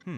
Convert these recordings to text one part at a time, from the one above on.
Hmm.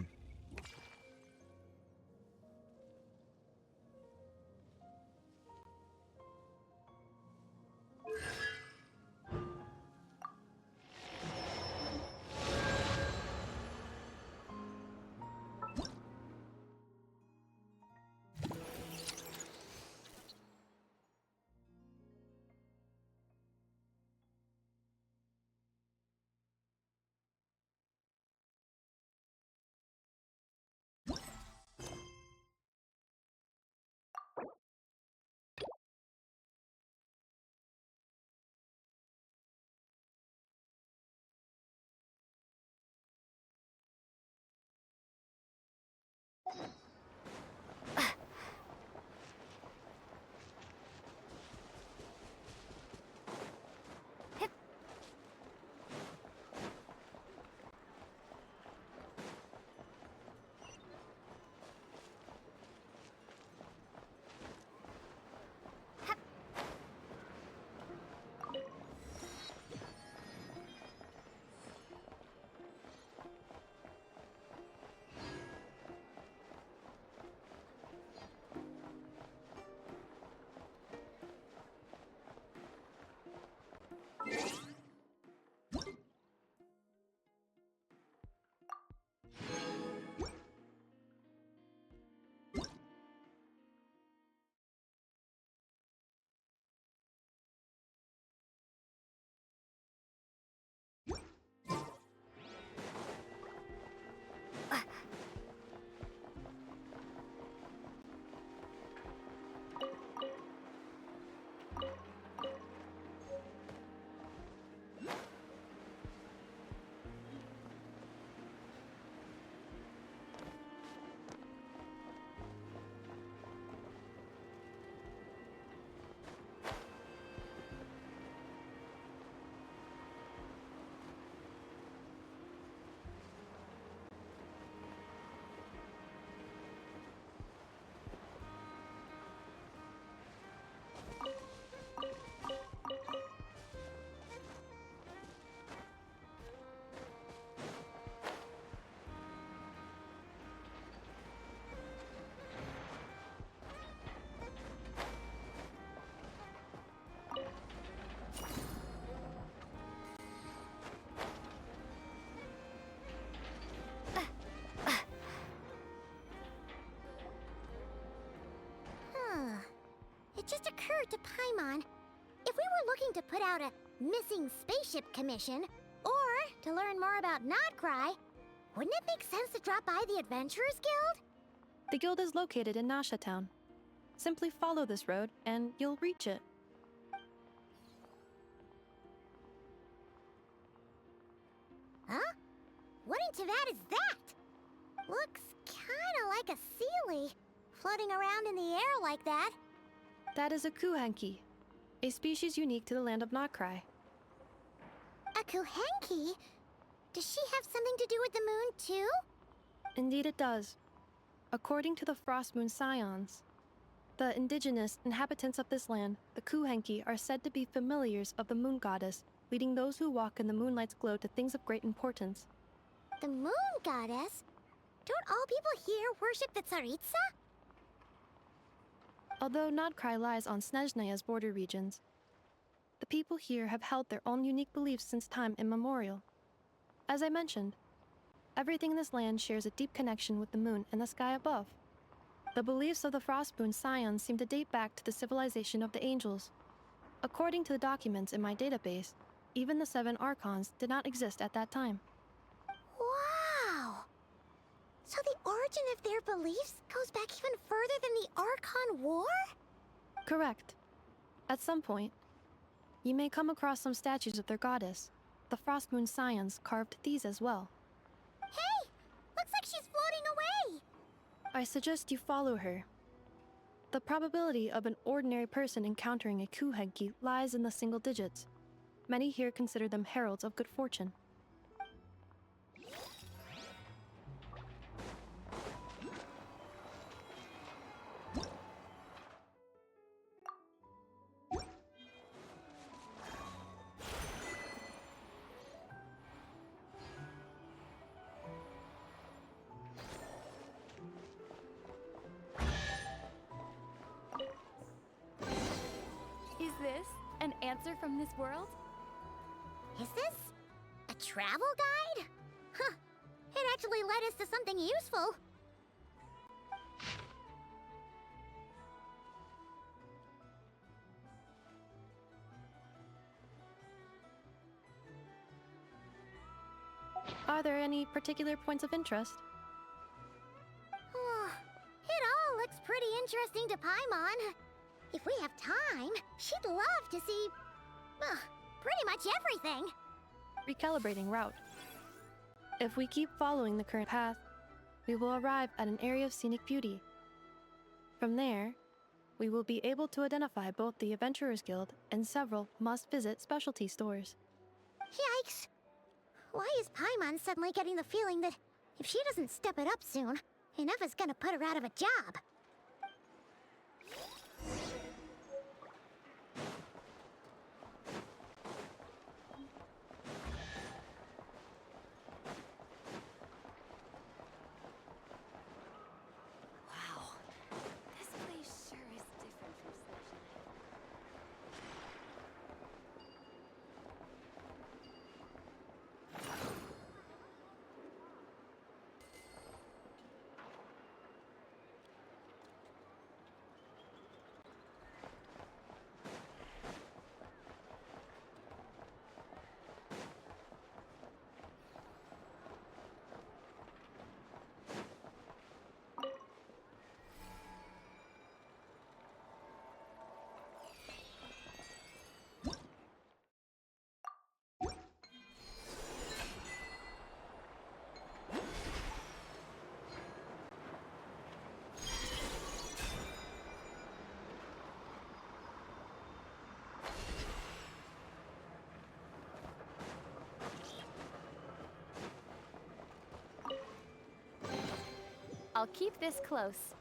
It just occurred to Paimon, if we were looking to put out a missing spaceship commission, or to learn more about Notcry, wouldn't it make sense to drop by the Adventurers Guild? The guild is located in Nasha Town. Simply follow this road, and you'll reach it. Huh? What in Tavad is that? Looks kinda like a Sealy, floating around in the air like that. That is a kuhenki, a species unique to the land of Notcry. A Kuhenki? Does she have something to do with the moon, too? Indeed it does. According to the Frost Moon Scions, the indigenous inhabitants of this land, the kuhenki, are said to be familiars of the moon goddess, leading those who walk in the moonlight's glow to things of great importance. The moon goddess? Don't all people here worship the Tsaritsa? Although Notcry lies on Snezhnaya's border regions, the people here have held their own unique beliefs since time immemorial. As I mentioned, everything in this land shares a deep connection with the moon and the sky above. The beliefs of the Frostmoon Scions seem to date back to the civilization of the angels. According to the documents in my database, even the 7 Archons did not exist at that time. Wow! So the origin of their beliefs goes back even further than the Archon War? Correct. At some point, you may come across some statues of their goddess. The Frostmoon Scions carved these as well. Hey! Looks like she's floating away! I suggest you follow her. The probability of an ordinary person encountering a kuhenki lies in the single digits. Many here consider them heralds of good fortune. answer from this world? Is this a travel guide? Huh. It actually led us to something useful. Are there any particular points of interest? It all looks pretty interesting to Paimon. If we have time, she'd love to see, pretty much everything. Recalibrating route. If we keep following the current path, we will arrive at an area of scenic beauty. From there, we will be able to identify both the Adventurers Guild and several must-visit specialty stores. Yikes! Why is Paimon suddenly getting the feeling that if she doesn't step it up soon, Ineva's gonna put her out of a job? Wow. This place sure is different from Snezhnaya. I'll keep this close.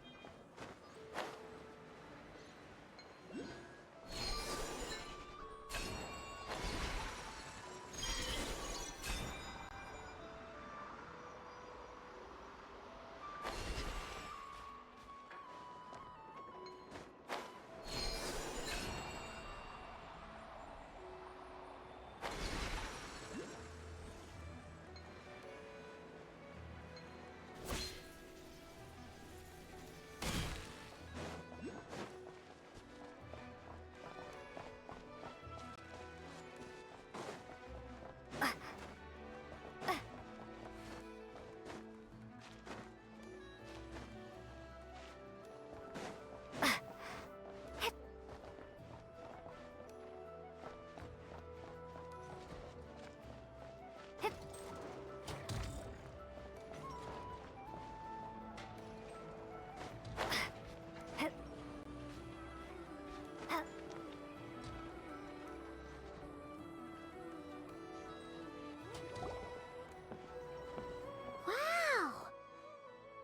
Wow!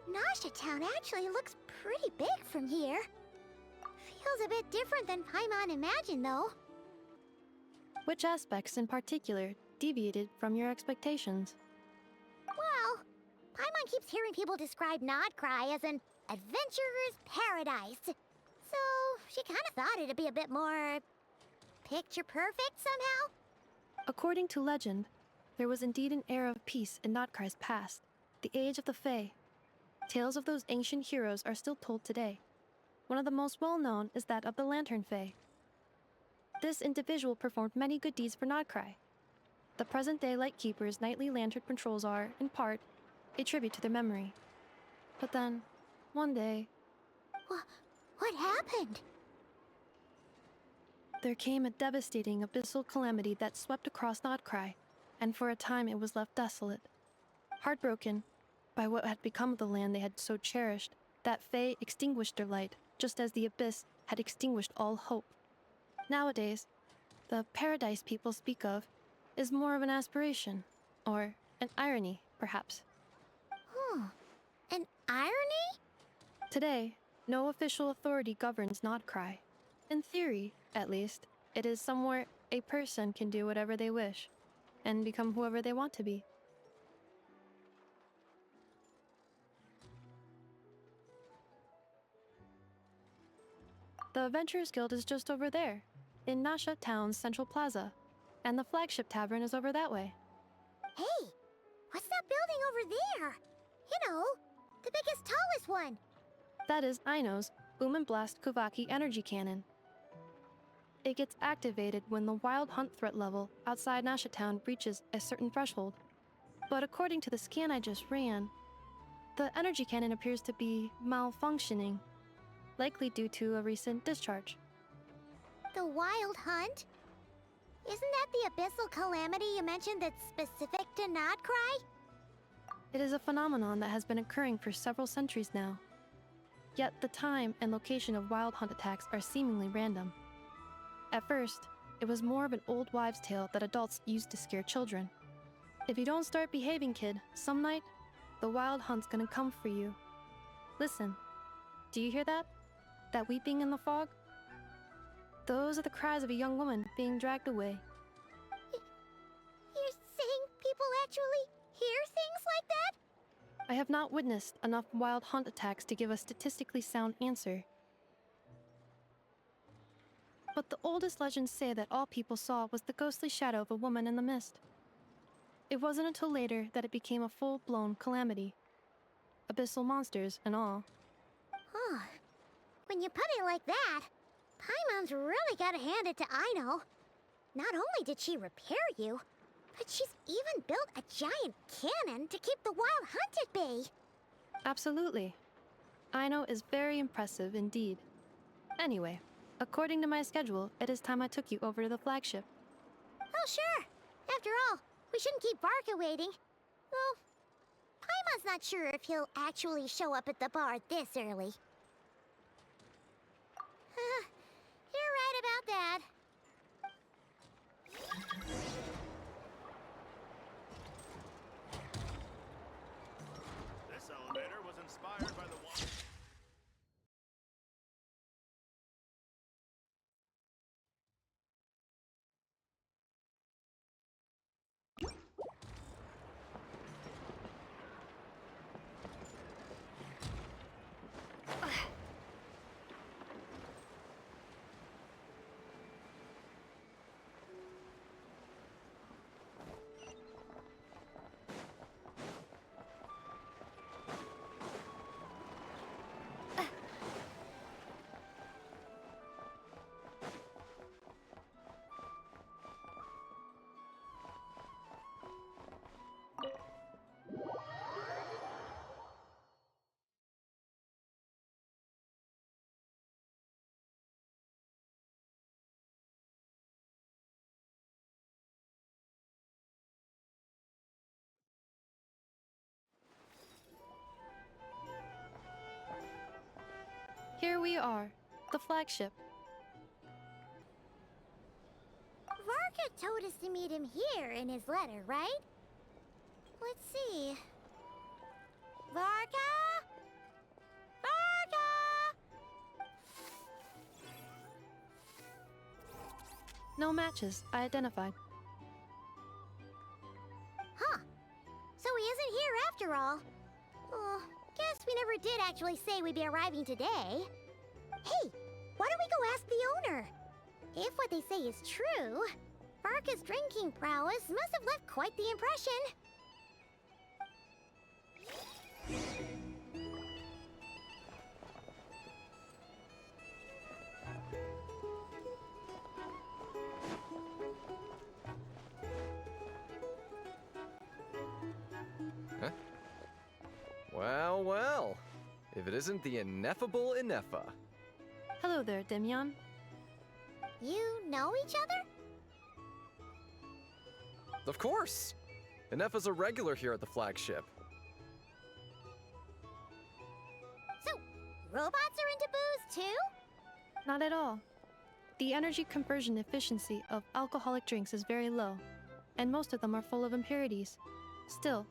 Nasha Town actually looks pretty big from here. Feels a bit different than Paimon imagined, though. Which aspects in particular deviated from your expectations? Well, Paimon keeps hearing people describe Nodcry as an adventurer's paradise. So, she kind of thought it'd be a bit more picture perfect somehow. According to legend, there was indeed an era of peace in Notcry's past, the age of the Fae. Tales of those ancient heroes are still told today. One of the most well-known is that of the Lantern Fae. This individual performed many good deeds for Nodcry. The present-day Lightkeeper's nightly lantern patrols are, in part, a tribute to their memory. But then, one day, What happened? there came a devastating abyssal calamity that swept across Nodcry, and for a time it was left desolate. Heartbroken by what had become of the land they had so cherished, that Fae extinguished their light, just as the abyss had extinguished all hope. Nowadays, the paradise people speak of is more of an aspiration, or an irony, perhaps. An irony? Today, no official authority governs Nodcry. In theory, at least, it is somewhere a person can do whatever they wish, and become whoever they want to be. The Adventurers Guild is just over there. in Nasha Town's Central Plaza, and the flagship tavern is over that way. Hey, what's that building over there? You know, the biggest, tallest one. That is Aino's Boom and Blast Kuvaki energy cannon. It gets activated when the wild hunt threat level outside Nasha Town reaches a certain threshold. But according to the scan I just ran, the energy cannon appears to be malfunctioning, likely due to a recent discharge. The wild hunt? Isn't that the abyssal calamity you mentioned that's specific to Nodcry? It is a phenomenon that has been occurring for several centuries now. Yet the time and location of wild hunt attacks are seemingly random. At first, it was more of an old wives' tale that adults used to scare children. If you don't start behaving, kid, some night, the wild hunt's gonna come for you. Listen, do you hear that? That weeping in the fog? Those are the cries of a young woman being dragged away. You're saying people actually hear things like that? I have not witnessed enough wild hunt attacks to give a statistically sound answer. But the oldest legends say that all people saw was the ghostly shadow of a woman in the mist. It wasn't until later that it became a full-blown calamity. Abyssal monsters and all. Huh. When you put it like that, Paimon's really gotta hand it to Aino. Not only did she repair you, but she's even built a giant cannon to keep the wild hunt at bay. Absolutely. Aino is very impressive indeed. Anyway, according to my schedule, it is time I took you over to the flagship. Oh, sure. After all, we shouldn't keep Barca waiting. Well, Paimon's not sure if he'll actually show up at the bar this early. You're right about that. This elevator was inspired by the one. Here we are, the flagship. Varka told us to meet him here in his letter, right? Let's see. Varka? Varka! No matches, I identified. Huh. So he isn't here after all. Oh, guess we never did actually say we'd be arriving today. Hey, why don't we go ask the owner? If what they say is true, Varka's drinking prowess must have left quite the impression. Huh? Well, well. If it isn't the ineffable Ineffa. Hello there, Demyon. You know each other? Of course! Ineffa's a regular here at the flagship. So, robots are into booze too? Not at all. The energy conversion efficiency of alcoholic drinks is very low, and most of them are full of impurities. Still,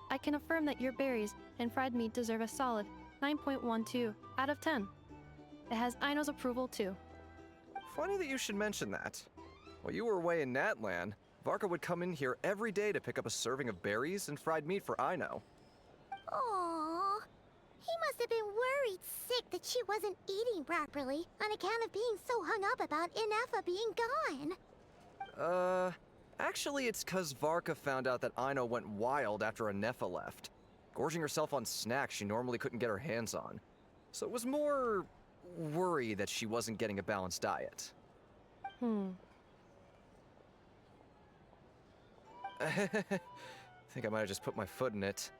I can affirm that your berries and fried meat deserve a solid 9.12 out of 10. It has Aino's approval too. Funny that you should mention that. While you were away in Natlan, Varka would come in here every day to pick up a serving of berries and fried meat for Aino. Aww. He must have been worried sick that she wasn't eating properly on account of being so hung up about Ineffa being gone. Actually, it's 'cause Varka found out that Aino went wild after Ineffa left, gorging herself on snacks she normally couldn't get her hands on. So it was more worry that she wasn't getting a balanced diet. Think I might have just put my foot in it.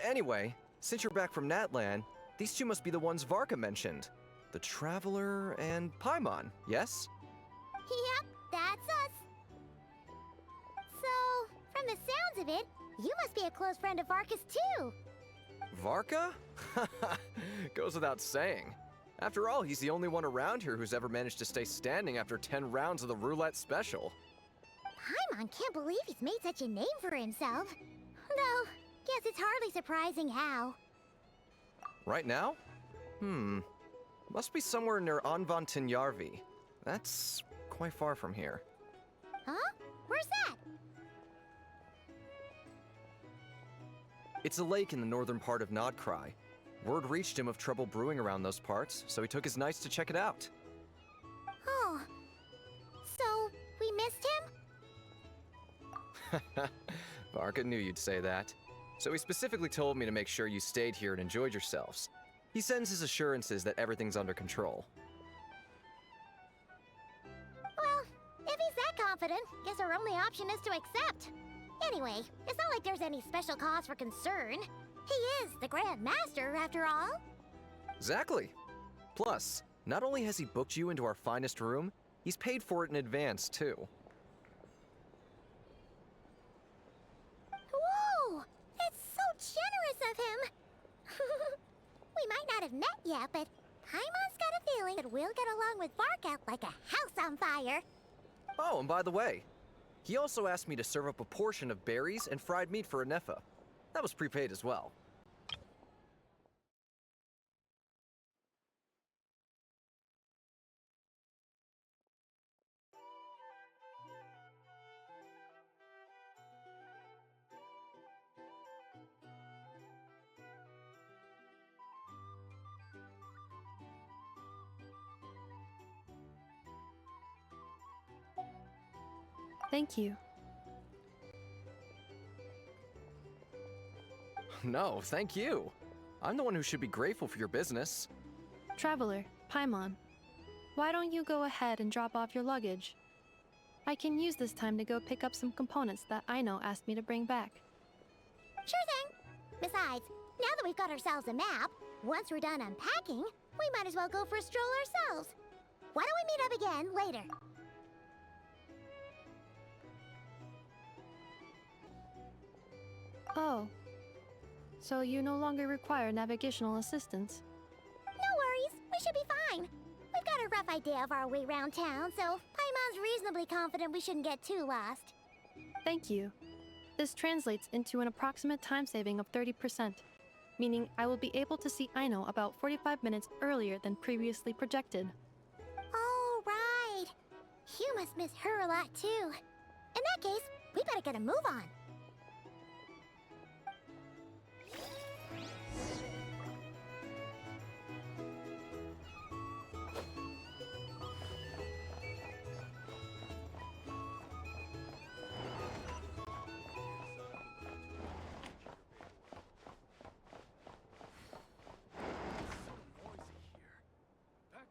Anyway, since you're back from Natlan, these two must be the ones Varka mentioned. The Traveler and Paimon, yes? Yep, that's us. So, from the sounds of it, you must be a close friend of Varka's too. Varka? Goes without saying. After all, he's the only one around here who's ever managed to stay standing after 10 rounds of the roulette special. Paimon can't believe he's made such a name for himself. Though, guess it's hardly surprising how. Right now? Must be somewhere near Anvantinjarvi. That's quite far from here. Huh? Where's that? It's a lake in the northern part of Nodkrai. Word reached him of trouble brewing around those parts, so he took his knights to check it out. Oh. So, we missed him? Varka knew you'd say that. So he specifically told me to make sure you stayed here and enjoyed yourselves. He sends his assurances that everything's under control. Well, if he's that confident, guess our only option is to accept. Anyway, it's not like there's any special cause for concern. He is the Grand Master, after all. Exactly. Plus, not only has he booked you into our finest room, he's paid for it in advance, too. Whoa! That's so generous of him! We might not have met yet, but Paimon's got a feeling that we'll get along with Varka like a house on fire. Oh, and by the way, he also asked me to serve up a portion of berries and fried meat for Ineffa. That was prepaid as well. Thank you. No, thank you. I'm the one who should be grateful for your business. Traveler, Paimon, why don't you go ahead and drop off your luggage? I can use this time to go pick up some components that Aino asked me to bring back. Sure thing. Besides, now that we've got ourselves a map, once we're done unpacking, we might as well go for a stroll ourselves. Why don't we meet up again later? Oh. So you no longer require navigational assistance? No worries, we should be fine. We've got a rough idea of our way around town, so Paimon's reasonably confident we shouldn't get too lost. Thank you. This translates into an approximate time saving of 30%, meaning I will be able to see Aino about 45 minutes earlier than previously projected. Oh, right. You must miss her a lot, too. In that case, we better get a move on.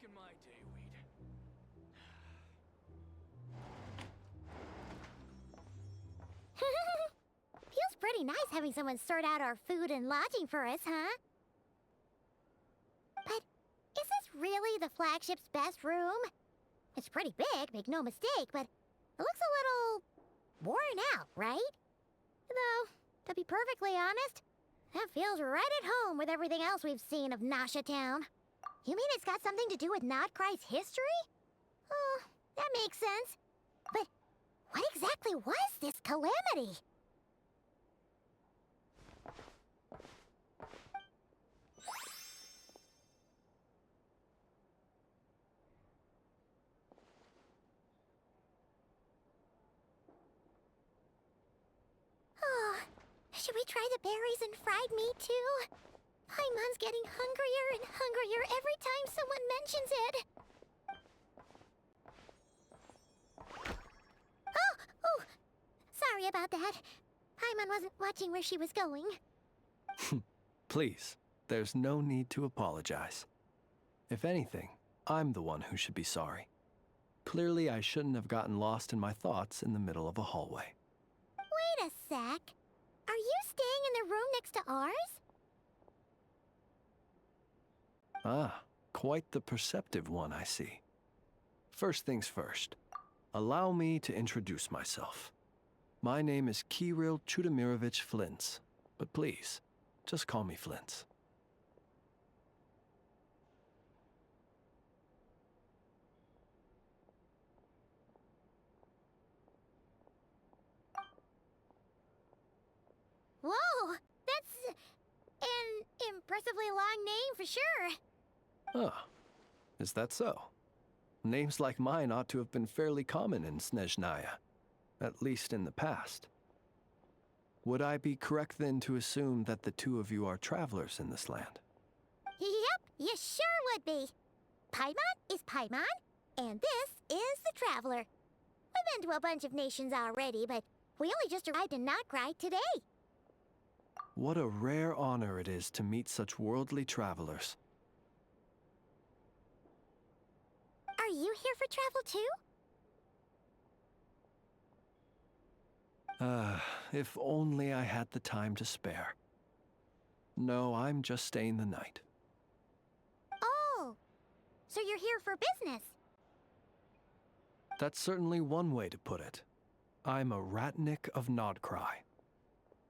In my day, we'd... Feels pretty nice having someone sort out our food and lodging for us, huh? But is this really the flagship's best room? It's pretty big, make no mistake, but it looks a little worn out, right? Though, to be perfectly honest, that feels right at home with everything else we've seen of Nasha Town. You mean it's got something to do with Nodkrai's history? Oh, that makes sense. But what exactly was this calamity? Oh, should we try the berries and fried meat too? Paimon's getting hungrier and hungrier every time someone mentions it. Oh, sorry about that. Paimon wasn't watching where she was going. Please, there's no need to apologize. If anything, I'm the one who should be sorry. Clearly, I shouldn't have gotten lost in my thoughts in the middle of a hallway. Wait a sec. Are you staying in the room next to ours? Ah, quite the perceptive one, I see. First things first, allow me to introduce myself. My name is Kirill Chudamirovich Flintz, but please, just call me Flintz. Whoa, that's an impressively long name for sure. Ah, is that so? Names like mine ought to have been fairly common in Snezhnaya, at least in the past. Would I be correct then to assume that the two of you are travelers in this land? Yep, you sure would be. Paimon is Paimon, and this is the Traveler. We've been to a bunch of nations already, but we only just arrived in Notcry today. What a rare honor it is to meet such worldly travelers. Are you here for travel too? If only I had the time to spare. No, I'm just staying the night. Oh, so you're here for business? That's certainly one way to put it. I'm a Ratnik of Nodcry,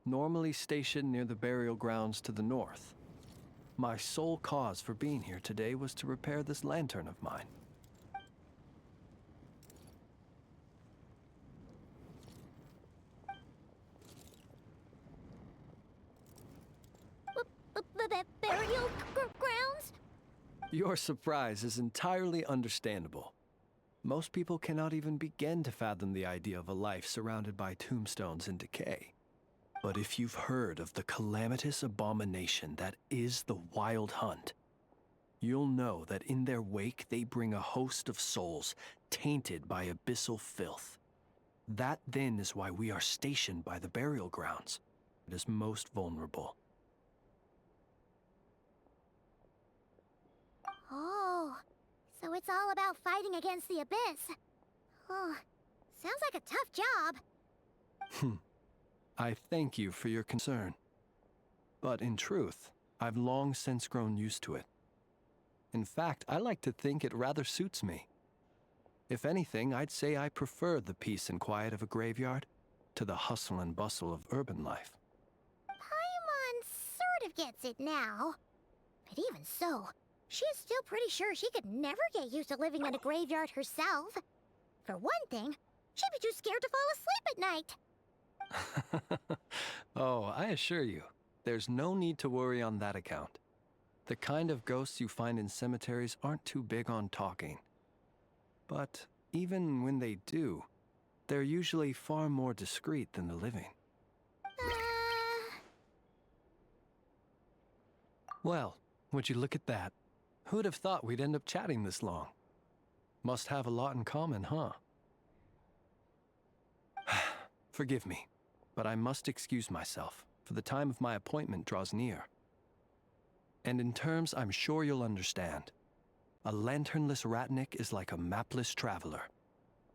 normally stationed near the burial grounds to the north. My sole cause for being here today was to repair this lantern of mine. Burial grounds? Your surprise is entirely understandable. Most people cannot even begin to fathom the idea of a life surrounded by tombstones and decay. But if you've heard of the calamitous abomination that is the Wild Hunt, you'll know that in their wake they bring a host of souls tainted by abyssal filth. That then is why we are stationed by the burial grounds. It is most vulnerable. Oh, so it's all about fighting against the abyss. Oh, sounds like a tough job. I thank you for your concern. But in truth, I've long since grown used to it. In fact, I like to think it rather suits me. If anything, I'd say I prefer the peace and quiet of a graveyard to the hustle and bustle of urban life. Paimon sort of gets it now. But even so, she is still pretty sure she could never get used to living in a graveyard herself. For one thing, she'd be too scared to fall asleep at night. Oh, I assure you, there's no need to worry on that account. The kind of ghosts you find in cemeteries aren't too big on talking. But even when they do, they're usually far more discreet than the living. Well, would you look at that? Who'd have thought we'd end up chatting this long? Must have a lot in common, huh? Forgive me, but I must excuse myself, for the time of my appointment draws near. And in terms I'm sure you'll understand, a lanternless Ratnik is like a mapless traveler.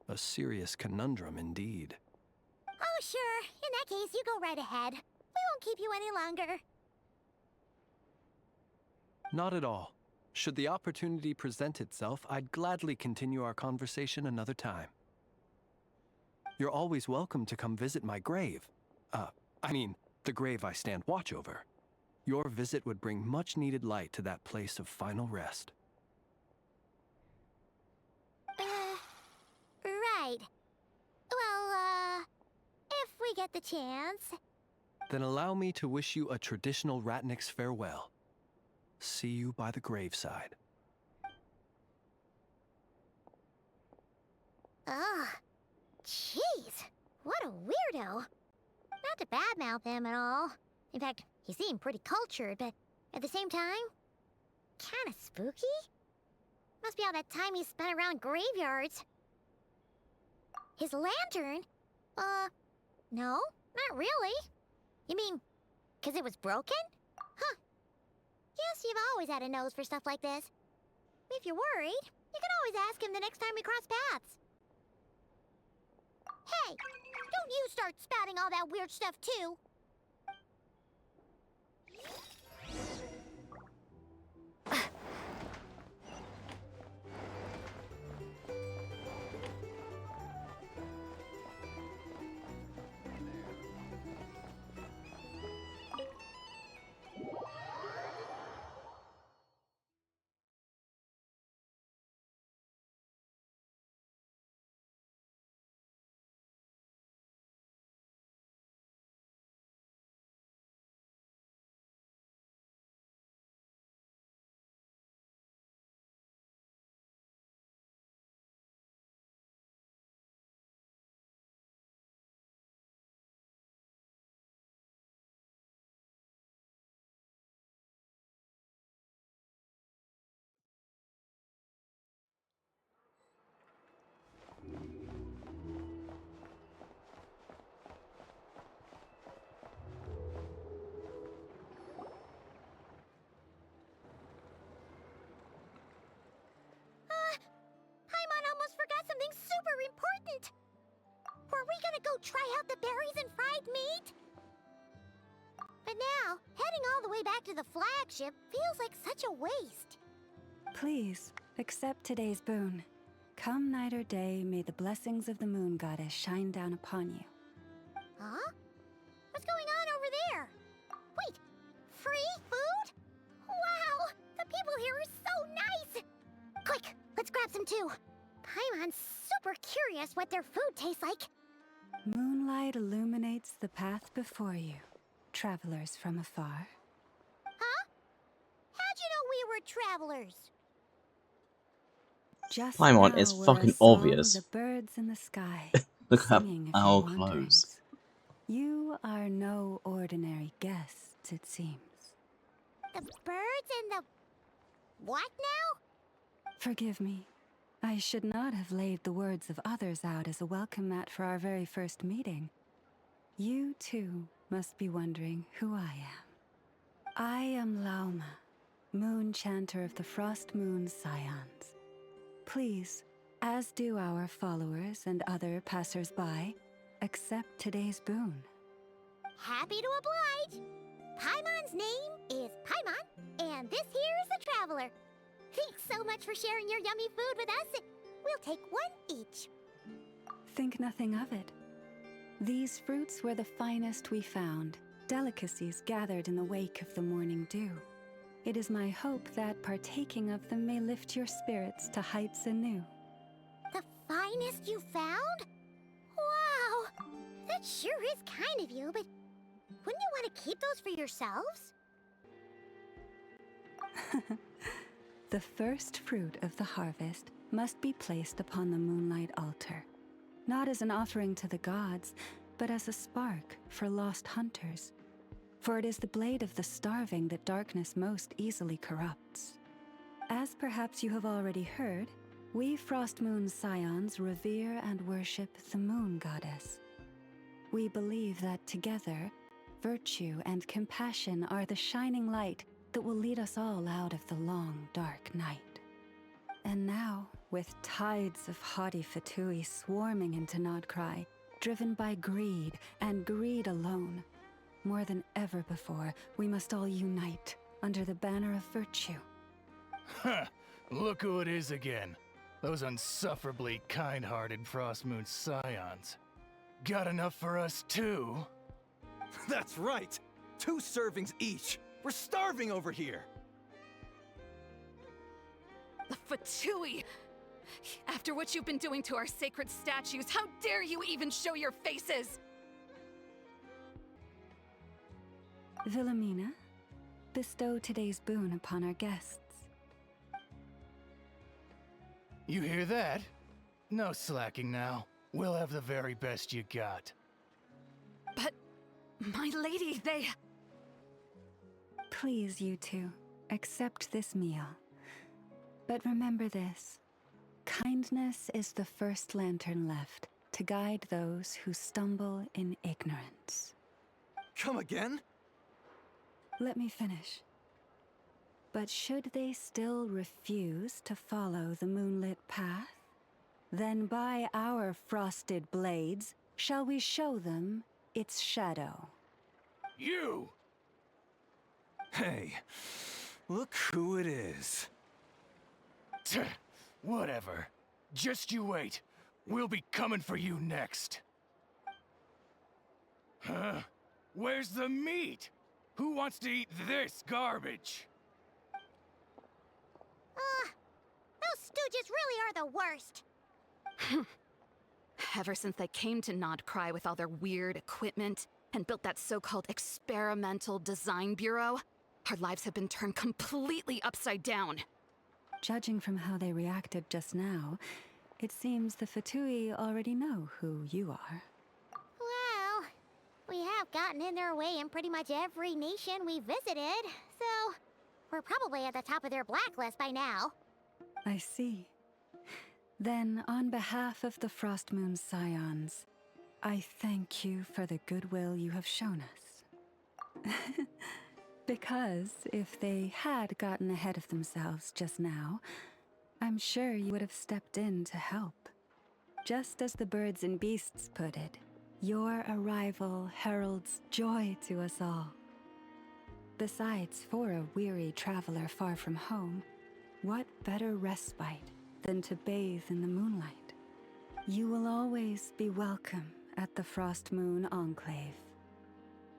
A serious conundrum indeed. Oh, sure. In that case, you go right ahead. We won't keep you any longer. Not at all. Should the opportunity present itself, I'd gladly continue our conversation another time. You're always welcome to come visit my grave. I mean, the grave I stand watch over. Your visit would bring much-needed light to that place of final rest. Right. Well, if we get the chance. Then allow me to wish you a traditional Ratnik's farewell. See you by the graveside. Ugh. Jeez. What a weirdo. Not to badmouth him at all. In fact, he seemed pretty cultured, but At the same time, kinda spooky? Must be all that time he spent around graveyards. His lantern? No, not really. You mean, 'cause it was broken? Huh. Guess you've always had a nose for stuff like this. If you're worried, you can always ask him the next time we cross paths. Hey, don't you start spouting all that weird stuff too. Paimon almost forgot something super important. Were we gonna go try out the berries and fried meat? But now, heading all the way back to the flagship feels like such a waste. Please, accept today's boon. Come night or day, may the blessings of the moon goddess shine down upon you. Huh? What's going on over there? Wait, free food? Wow, the people here are so nice! Quick, let's grab some too. Paimon's super curious what their food tastes like. Moonlight illuminates the path before you, travelers from afar. Huh? How'd you know we were travelers? Just Paimon now is were fucking a song obvious. The birds in the sky. Look at singing of our your clothes. wanderings. You are no ordinary guests, it seems. The birds and the... what now? Forgive me. I should not have laid the words of others out as a welcome mat for our very first meeting. You, too, must be wondering who I am. I am Lauma, moon chanter of the Frost Moon Scions. Please, as do our followers and other passers-by, accept today's boon. Happy to oblige. Paimon's name is Paimon, and this here is the Traveler. Thanks so much for sharing your yummy food with us. We'll take one each. Think nothing of it. These fruits were the finest we found, delicacies gathered in the wake of the morning dew. It is my hope that partaking of them may lift your spirits to heights anew. The finest you found? Wow! That sure is kind of you, but wouldn't you want to keep those for yourselves? The first fruit of the harvest must be placed upon the moonlight altar, not as an offering to the gods, but as a spark for lost hunters. For it is the blade of the starving that darkness most easily corrupts. As perhaps you have already heard, we Frost Moon Scions revere and worship the moon goddess. We believe that together, virtue and compassion are the shining light that will lead us all out of the long, dark night. And now, with tides of haughty Fatui swarming into Nodcry, driven by greed and greed alone, more than ever before, we must all unite under the banner of virtue. Huh, look who it is again. Those unsufferably kind-hearted Frost Moon Scions. Got enough for us too? That's right! 2 servings each! We're starving over here! The Fatui! After what you've been doing to our sacred statues, how dare you even show your faces? Wilhelmina, bestow today's boon upon our guests. You hear that? No slacking now. We'll have the very best you got. But, my lady, they... Please, you two, accept this meal. But remember this: kindness is the first lantern left to guide those who stumble in ignorance. Come again? Let me finish. But should they still refuse to follow the moonlit path, then by our frosted blades shall we show them its shadow. You! Hey, look who it is. Tch, whatever. Just you wait. We'll be coming for you next. Huh? Where's the meat? Who wants to eat this garbage? Those stooges really are the worst. Ever since they came to Not Cry with all their weird equipment and built that so-called experimental design bureau, our lives have been turned completely upside down. Judging from how they reacted just now, it seems the Fatui already know who you are. Well, we have gotten in their way in pretty much every nation we visited, so we're probably at the top of their blacklist by now. I see. Then, on behalf of the Frost Moon Scions, I thank you for the goodwill you have shown us. Because if they had gotten ahead of themselves just now, I'm sure you would have stepped in to help. Just as the birds and beasts put it, your arrival heralds joy to us all. Besides, for a weary traveler far from home, what better respite than to bathe in the moonlight? You will always be welcome at the Frost Moon Enclave,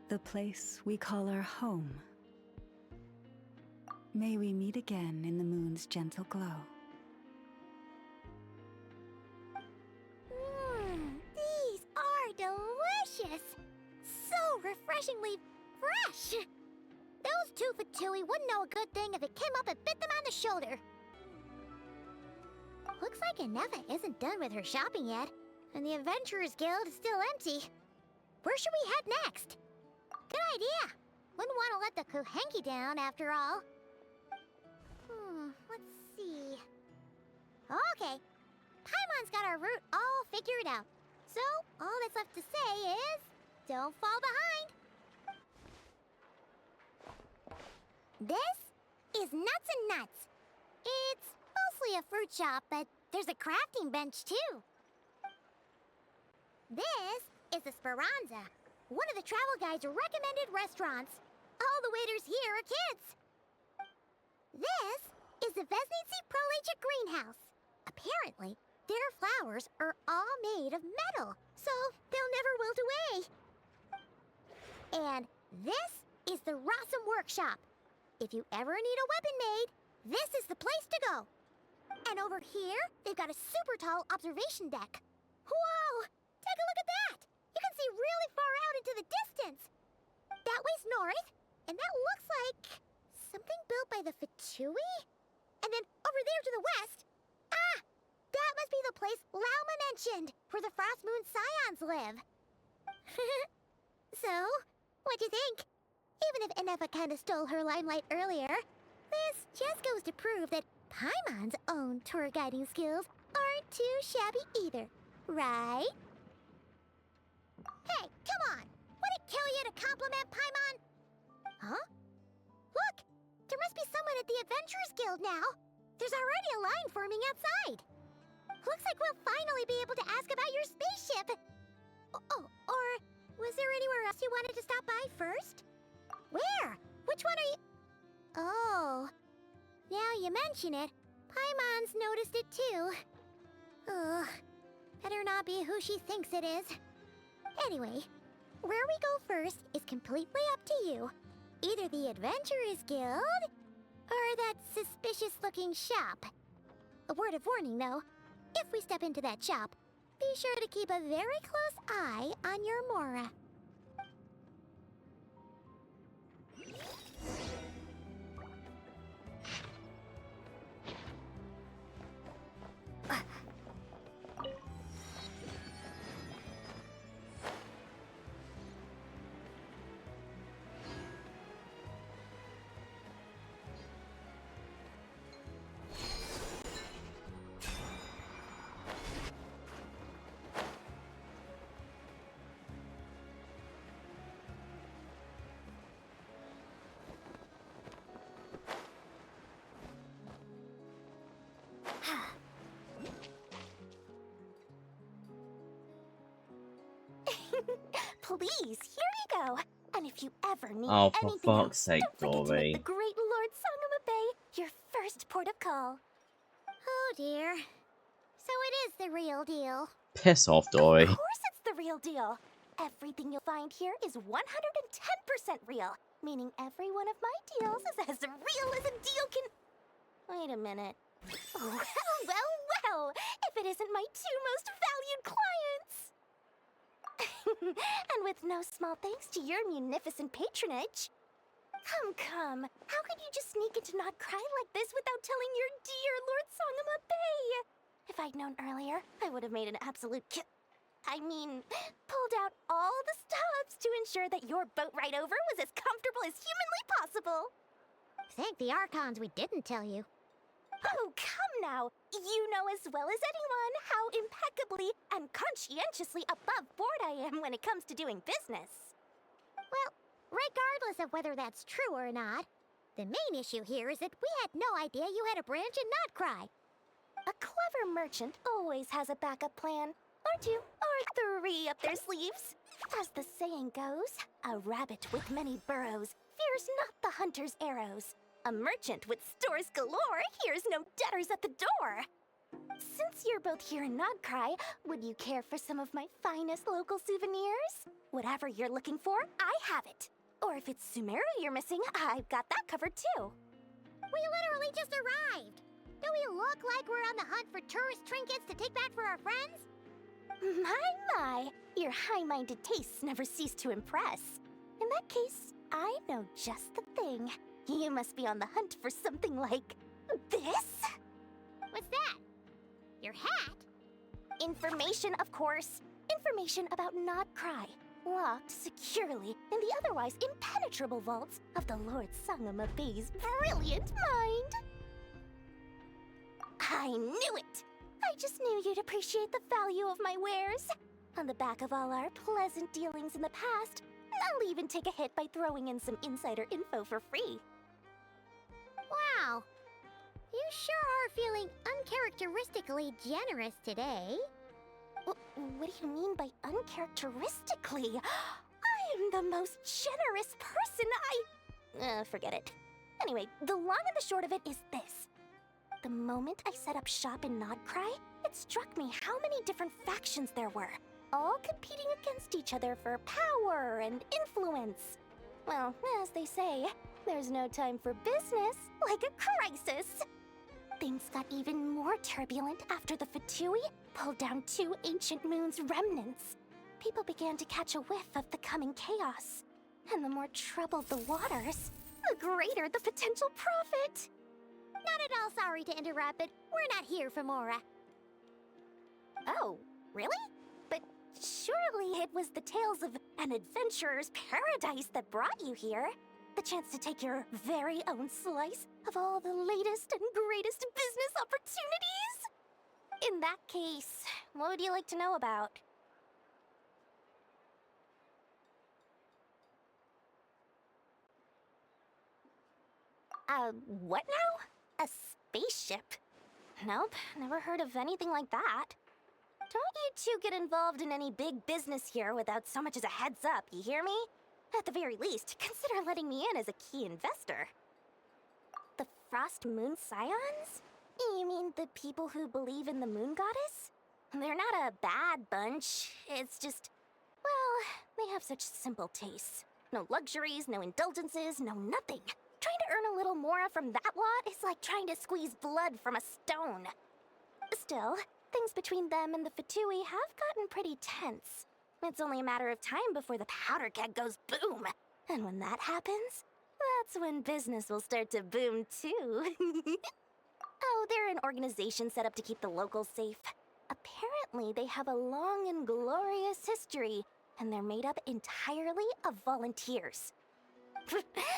the place we call our home. May we meet again in the moon's gentle glow. These are delicious! So refreshingly fresh! Those two Fatui wouldn't know a good thing if it came up and bit them on the shoulder. Looks like Inefa isn't done with her shopping yet, and the Adventurers Guild is still empty. Where should we head next? Good idea! Wouldn't want to let the Kuhenki down, after all. Let's see... Okay, Paimon's got our route all figured out. So, all that's left to say is... don't fall behind! This is Nuts and Nuts. It's mostly a fruit shop, but there's a crafting bench, too. This is the Speranza, one of the travel guide's recommended restaurants. All the waiters here are kids. This is the Vesnitsi Prolegia greenhouse. Apparently, their flowers are all made of metal, so they'll never wilt away. And this is the Rossum Workshop. If you ever need a weapon made, this is the place to go. And over here, they've got a super tall observation deck. Whoa! Take a look at that! You can see really far out into the distance. That way's north, and that looks like something built by the Fatui? And then over there to the west, that must be the place Lauma mentioned, where the Frost Moon Scions live. So, what'd you think? Even if Inefa kinda stole her limelight earlier, this just goes to prove that Paimon's own tour guiding skills aren't too shabby either, right? Hey, come on! Would it kill you to compliment Paimon? Huh? Look! There must be someone at the Adventurers Guild now! There's already a line forming outside! Looks like we'll finally be able to ask about your spaceship! Oh, or was there anywhere else you wanted to stop by first? Where? Which one are you... Oh... Now you mention it, Paimon's noticed it too. Ugh, better not be who she thinks it is. Anyway, where we go first is completely up to you. Either the Adventurers Guild, or that suspicious-looking shop. A word of warning, though. If we step into that shop, be sure to keep a very close eye on your Mora. Please, here you go. And if you ever need Oh, for anything fuck's else, sake, don't forget to make Dory. the great Lord Sangama Bay your first port of call. Oh dear. So it is the real deal. Piss off, Of Dory. course it's the real deal. Everything you'll find here is 110% real, meaning every one of my deals is as real as a deal can... Wait a minute. Well, if it isn't my two most valued clients! And with no small thanks to your munificent patronage. Come. How could you just sneak into Not Cry like this without telling your dear Lord Sangama Bay? If I'd known earlier, I would have made an absolute pulled out all the stops to ensure that your boat ride over was as comfortable as humanly possible. Thank the Archons we didn't tell you. Oh, come now. You know as well as anyone how impeccably and conscientiously above board I am when it comes to doing business. Well, regardless of whether that's true or not, the main issue here is that we had no idea you had a branch in Notcry. A clever merchant always has a backup plan. Or two, or three up their sleeves. As the saying goes, a rabbit with many burrows fears not the hunter's arrows. A merchant with stores galore hears no debtors at the door. Since you're both here in Nodcry, would you care for some of my finest local souvenirs? Whatever you're looking for, I have it. Or if it's Sumeru you're missing, I've got that covered too. We literally just arrived. Do we look like we're on the hunt for tourist trinkets to take back for our friends? My, your high-minded tastes never cease to impress. In that case, I know just the thing. You must be on the hunt for something like this? What's that? Your hat? Information, of course. Information about Nodcry, locked securely in the otherwise impenetrable vaults of the Lord Sangama Bay's brilliant mind. I knew it! I just knew you'd appreciate the value of my wares. On the back of all our pleasant dealings in the past, I'll even take a hit by throwing in some insider info for free. Wow. You sure are feeling uncharacteristically generous today. What do you mean by uncharacteristically? I am the most generous person forget it. Anyway, the long and the short of it is this. The moment I set up shop in Nodcry, it struck me how many different factions there were, all competing against each other for power and influence. Well, as they say, there's no time for business like a crisis. Things got even more turbulent after the Fatui pulled down 2 ancient moon's remnants. People began to catch a whiff of the coming chaos. And the more troubled the waters, the greater the potential profit. Not at all sorry to interrupt, but we're not here for Mora. Oh, really? But surely it was the tales of an adventurer's paradise that brought you here. The chance to take your very own slice of all the latest and greatest business opportunities? In that case, what would you like to know about? What now? A spaceship? Nope, never heard of anything like that. Don't you two get involved in any big business here without so much as a heads up, you hear me? At the very least, consider letting me in as a key investor. The Frost Moon Scions? You mean the people who believe in the Moon Goddess? They're not a bad bunch, it's just... well, they have such simple tastes. No luxuries, no indulgences, no nothing. Trying to earn a little more from that lot is like trying to squeeze blood from a stone. Still, things between them and the Fatui have gotten pretty tense. It's only a matter of time before the powder keg goes boom. And when that happens, that's when business will start to boom too. Oh, they're an organization set up to keep the locals safe. Apparently, they have a long and glorious history, and they're made up entirely of volunteers.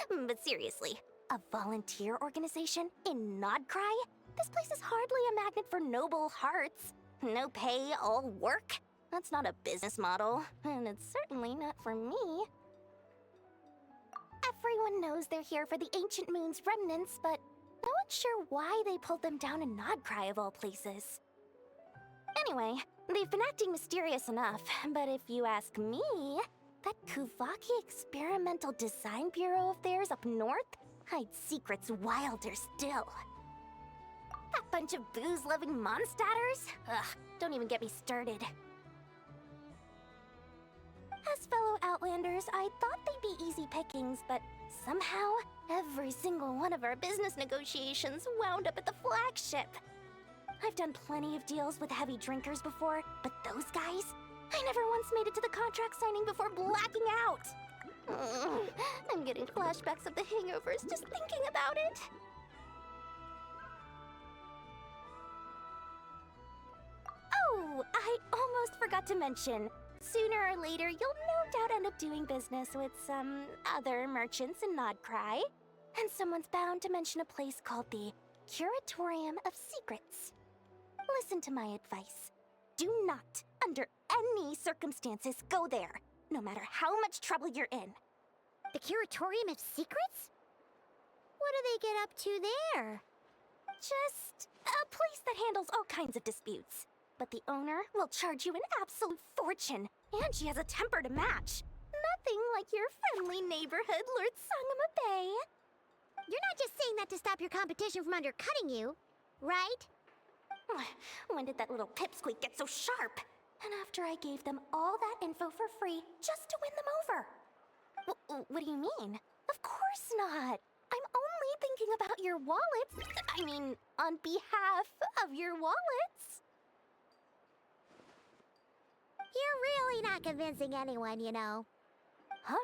But seriously, a volunteer organization in Nodcry? This place is hardly a magnet for noble hearts. No pay, all work. That's not a business model, and it's certainly not for me. Everyone knows they're here for the Ancient Moon's remnants, but no not sure why they pulled them down in Nodcry of all places. Anyway, they've been acting mysterious enough, but if you ask me, that Kuvaki Experimental Design Bureau of theirs up north hides secrets wilder still. That bunch of booze-loving monstaters? Ugh, don't even get me started. As fellow Outlanders, I thought they'd be easy pickings, but somehow, every single one of our business negotiations wound up at the flagship. I've done plenty of deals with heavy drinkers before, but those guys? I never once made it to the contract signing before blacking out. I'm getting flashbacks of the hangovers just thinking about it. Oh, I almost forgot to mention. Sooner or later, you'll no doubt end up doing business with some other merchants in Nodcry. And someone's bound to mention a place called the Curatorium of Secrets. Listen to my advice. Do not, under any circumstances, go there, no matter how much trouble you're in. The Curatorium of Secrets? What do they get up to there? Just a place that handles all kinds of disputes. But the owner will charge you an absolute fortune, and she has a temper to match. Nothing like your friendly neighborhood, Lord Sangama Bay. You're not just saying that to stop your competition from undercutting you, right? When did that little pipsqueak get so sharp? And after I gave them all that info for free just to win them over. What do you mean? Of course not. I'm only thinking about your wallets. I mean, on behalf of your wallets. You're really not convincing anyone, you know. All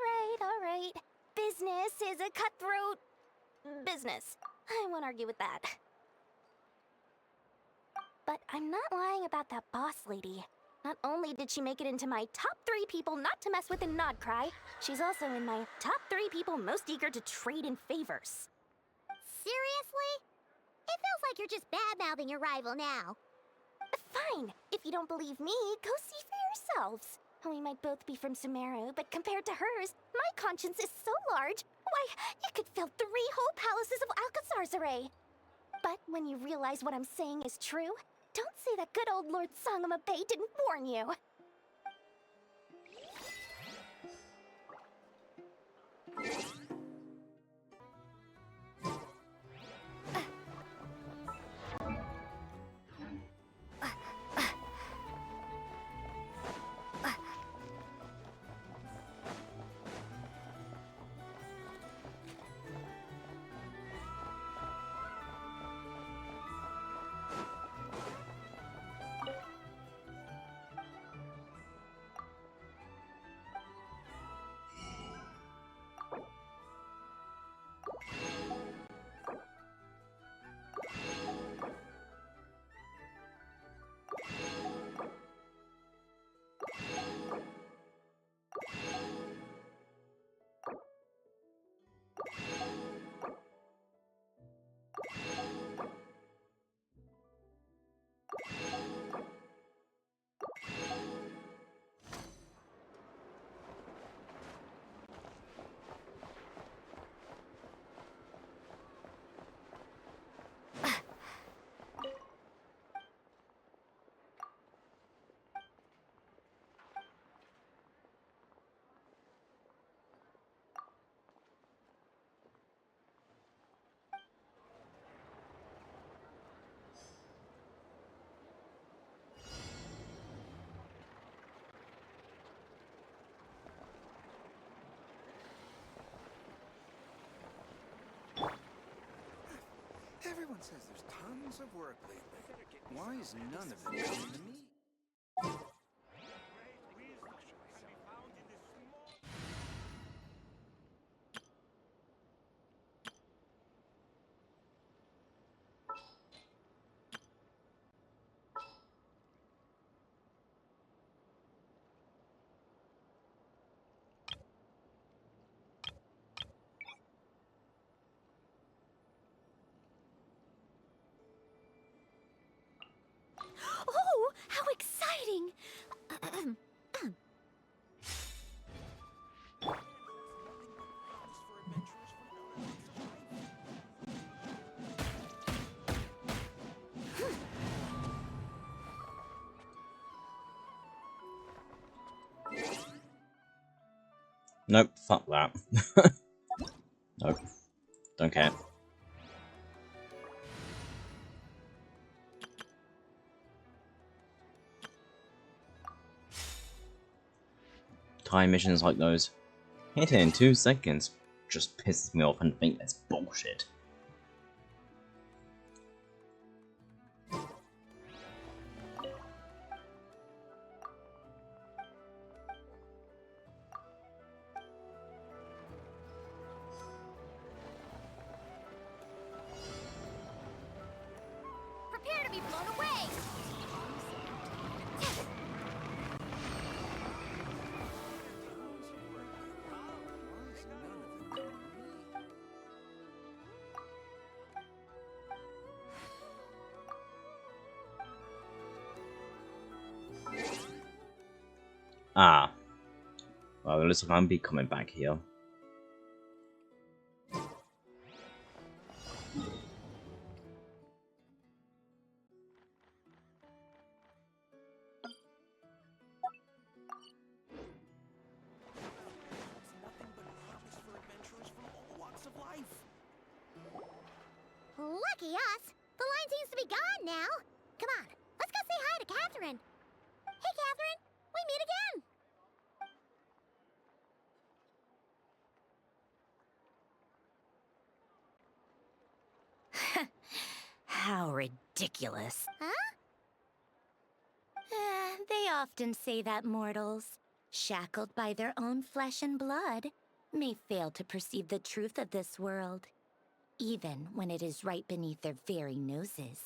right. Business is a cutthroat business. I won't argue with that. But I'm not lying about that boss lady. Not only did she make it into my top 3 people not to mess with in Nodcry, she's also in my top 3 people most eager to trade in favors. Seriously? It feels like you're just bad-mouthing your rival now. Fine. If you don't believe me, go see for yourselves. We might both be from Sumeru, but compared to hers, my conscience is so large, why, you could fill 3 whole palaces of Alcazar's array. But when you realize what I'm saying is true, don't say that good old Lord Sangama Bay didn't warn you. Everyone says there's tons of work lately. Why is none of it coming to me? Oh, how Nope, fuck that. Nope, don't care. Time missions like those. Hit it in 2 seconds. Just pisses me off and think that's bullshit. Prepare to be blown away! Ah. Well, it looks like I'm be coming back here. Lucky us! The line seems to be gone now. Come on, let's go say hi to Catherine. Hey, Catherine, we meet again. How ridiculous. Huh? They often say that mortals, shackled by their own flesh and blood, may fail to perceive the truth of this world, even when it is right beneath their very noses.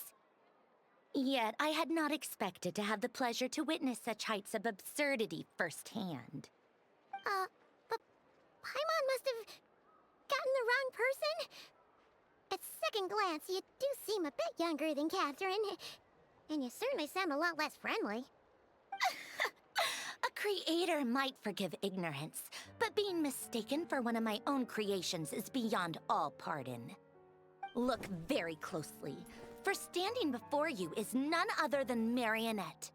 Yet I had not expected to have the pleasure to witness such heights of absurdity firsthand. But Paimon must have gotten the wrong person. At second glance, you do seem a bit younger than Catherine. And you certainly sound a lot less friendly. A creator might forgive ignorance, but being mistaken for one of my own creations is beyond all pardon. Look very closely, for standing before you is none other than Marionette,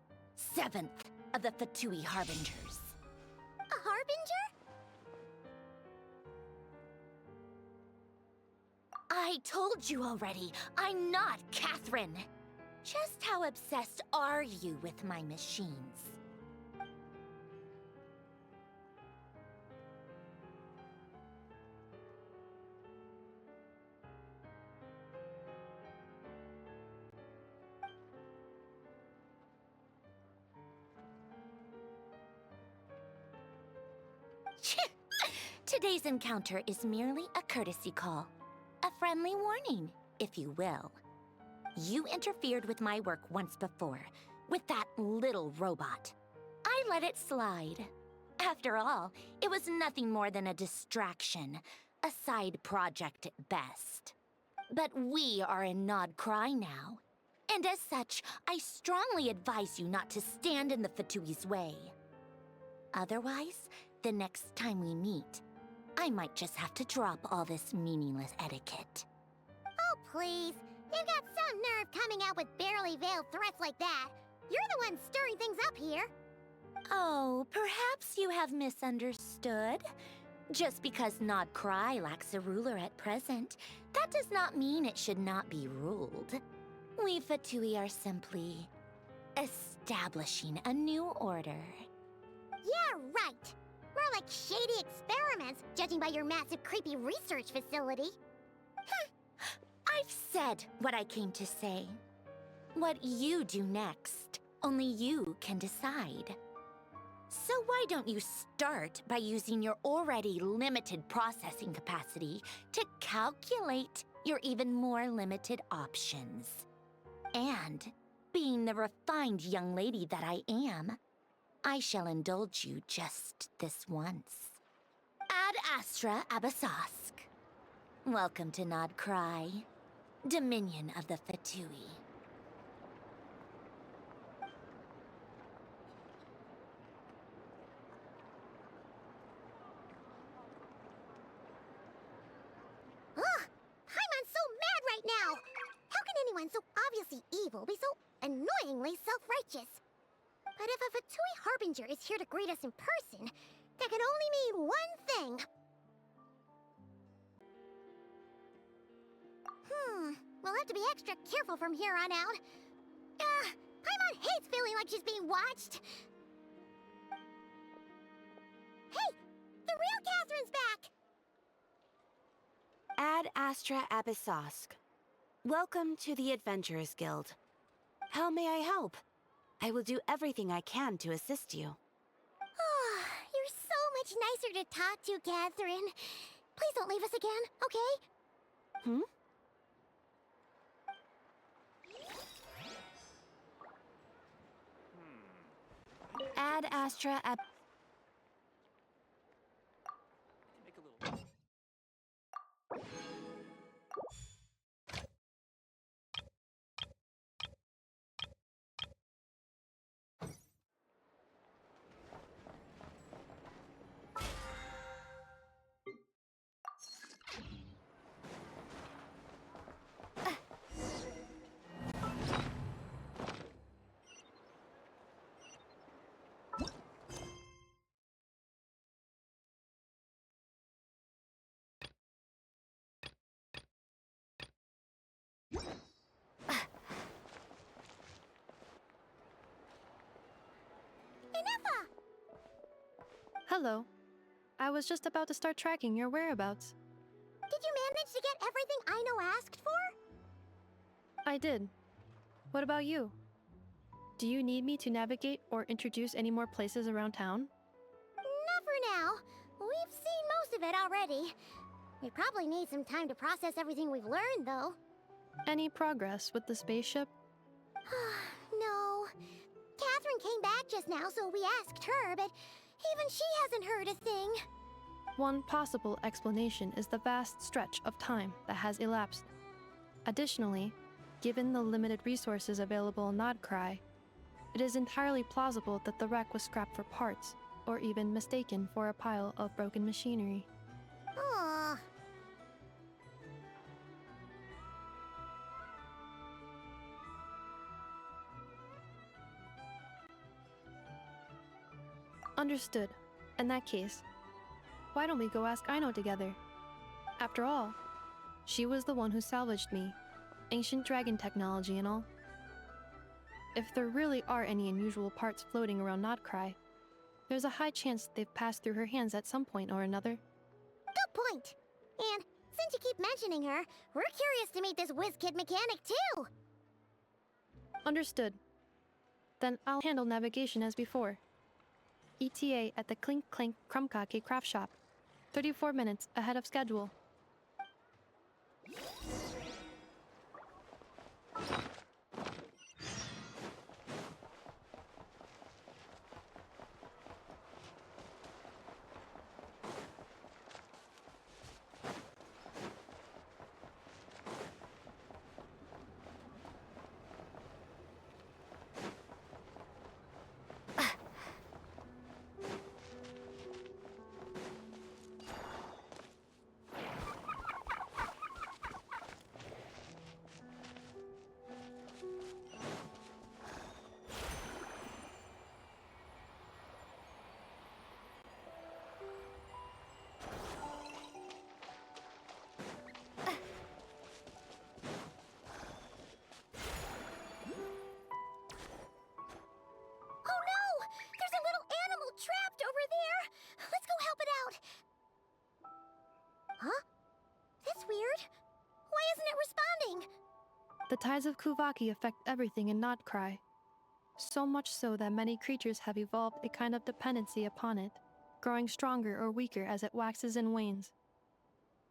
7th of the Fatui Harbingers. A harbinger? I told you already, I'm not Catherine. Just how obsessed are you with my machines? Today's encounter is merely a courtesy call. A friendly warning, if you will. You interfered with my work once before, with that little robot. I let it slide. After all, it was nothing more than a distraction, a side project at best. But we are in Nod Cry now, and as such, I strongly advise you not to stand in the Fatui's way. Otherwise, the next time we meet, I might just have to drop all this meaningless etiquette. Oh, please. You've got some nerve coming out with barely veiled threats like that. You're the one stirring things up here. Oh, perhaps you have misunderstood. Just because Nod Cry lacks a ruler at present, that does not mean it should not be ruled. We Fatui are simply establishing a new order. Yeah, right. More like shady experiments, judging by your massive creepy research facility. I've said what I came to say. What you do next, only you can decide. So why don't you start by using your already limited processing capacity to calculate your even more limited options? And, being the refined young lady that I am, I shall indulge you just this once. Ad Astra Abasask. Welcome to Nod Cry, Dominion of the Fatui. Ugh! Paimon's so mad right now! How can anyone so obviously evil be so annoyingly self-righteous? But if a Fatui Harbinger is here to greet us in person, That can only mean one thing. We'll have to be extra careful from here on out. Paimon hates feeling like she's being watched. Hey! The real Catherine's back! Ad Astra Abyssosk. Welcome to the Adventurers Guild. How may I help? I will do everything I can to assist you. You're so much nicer to talk to, Catherine. Please don't leave us again, okay? Ad Astra Ab... Hello. I was just about to start tracking your whereabouts. Did you manage to get everything Aino asked for? I did. What about you? Do you need me to navigate or introduce any more places around town? Not for now. We've seen most of it already. We probably need some time to process everything we've learned, though. Any progress with the spaceship? No. Catherine came back just now, so we asked her, but even she hasn't heard a thing. One possible explanation is the vast stretch of time that has elapsed. Additionally, given the limited resources available in Nodcry, it is entirely plausible that the wreck was scrapped for parts, or even mistaken for a pile of broken machinery. Aww. Understood. In that case, why don't we go ask Aino together? After all, she was the one who salvaged me, ancient dragon technology and all. If there really are any unusual parts floating around Nodcry, there's a high chance they've passed through her hands at some point or another. Good point. And since you keep mentioning her, we're curious to meet this whiz-kid mechanic too. Understood. Then I'll handle navigation as before. ETA at the Clink Clank Krumkake craft shop. 34 minutes ahead of schedule. The tides of Kuvaki affect everything in Nodcry. So much so that many creatures have evolved a kind of dependency upon it, growing stronger or weaker as it waxes and wanes.